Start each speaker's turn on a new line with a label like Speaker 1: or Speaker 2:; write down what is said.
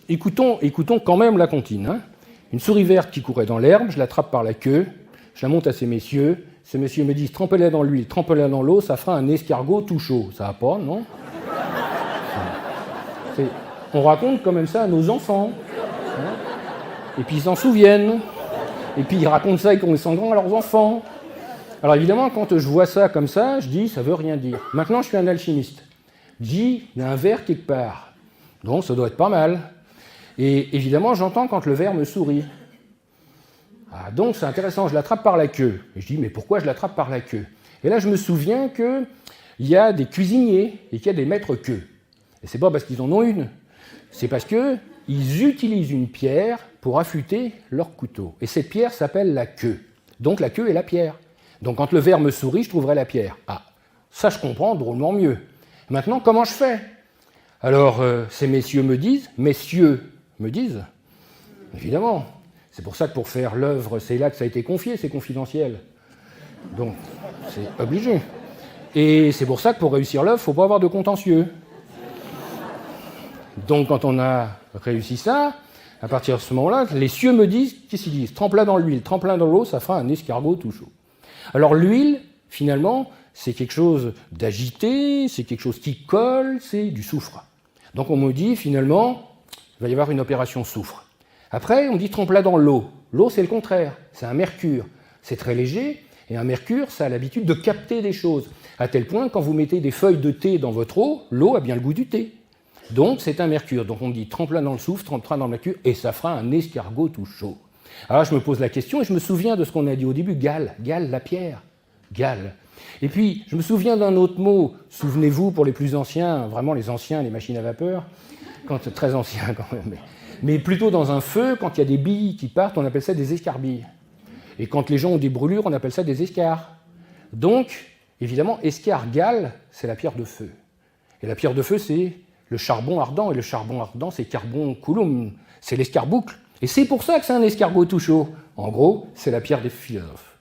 Speaker 1: écoutons quand même la comptine. Hein. Une souris verte qui courait dans l'herbe, je l'attrape par la queue, je la monte à ces messieurs me disent trempez-la dans l'huile, trempez-la dans l'eau, ça fera un escargot tout chaud. Ça va pas, non? On raconte quand même ça à nos enfants. Hein. Et puis ils s'en souviennent. Et puis ils racontent ça quand ils sont grands à leurs enfants. Alors évidemment, quand je vois ça comme ça, je dis ça veut rien dire. Maintenant, je suis un alchimiste. Je dis il y a un verre quelque part. Donc ça doit être pas mal. Et évidemment, j'entends quand le ver me sourit. Ah, donc c'est intéressant, je l'attrape par la queue. Et je dis, mais pourquoi je l'attrape par la queue? Et là, je me souviens qu'il y a des cuisiniers et qu'il y a des maîtres queues. Et c'est pas parce qu'ils en ont une, c'est parce qu'ils utilisent une pierre pour affûter leur couteau. Et cette pierre s'appelle la queue. Donc la queue est la pierre. Donc quand le ver me sourit, je trouverai la pierre. Ah, ça je comprends drôlement mieux. Maintenant, comment je fais? Alors, ces messieurs me disent, évidemment. C'est pour ça que pour faire l'œuvre, c'est là que ça a été confié, c'est confidentiel. Donc, c'est obligé. Et c'est pour ça que pour réussir l'œuvre, il ne faut pas avoir de contentieux. Donc, quand on a réussi ça, à partir de ce moment-là, les cieux me disent, qu'est-ce qu'ils disent? Trempe-la dans l'huile, trempe-la dans l'eau, ça fera un escargot tout chaud. Alors, l'huile, finalement, c'est quelque chose d'agité, c'est quelque chose qui colle, c'est du soufre. Donc, on me dit, finalement, il va y avoir une opération soufre. Après, on dit trempe-la dans l'eau. L'eau, c'est le contraire, c'est un mercure. C'est très léger, et un mercure, ça a l'habitude de capter des choses. À tel point, quand vous mettez des feuilles de thé dans votre eau, l'eau a bien le goût du thé. Donc, c'est un mercure. Donc, on dit trempe-la dans le soufre, trempe-la dans le mercure, et ça fera un escargot tout chaud. Alors, je me pose la question, et je me souviens de ce qu'on a dit au début, Gale, la pierre, Gale. Et puis, je me souviens d'un autre mot, souvenez-vous, pour les plus anciens, vraiment les anciens, les machines à vapeur, très anciens quand même, mais plutôt dans un feu, quand il y a des billes qui partent, on appelle ça des escarbilles. Et quand les gens ont des brûlures, on appelle ça des escars. Donc, évidemment, escar-gale, c'est la pierre de feu. Et la pierre de feu, c'est le charbon ardent, et le charbon ardent, c'est carbon-coulomb, c'est l'escarboucle. Et c'est pour ça que c'est un escargot tout chaud. En gros, c'est la pierre des philosophes.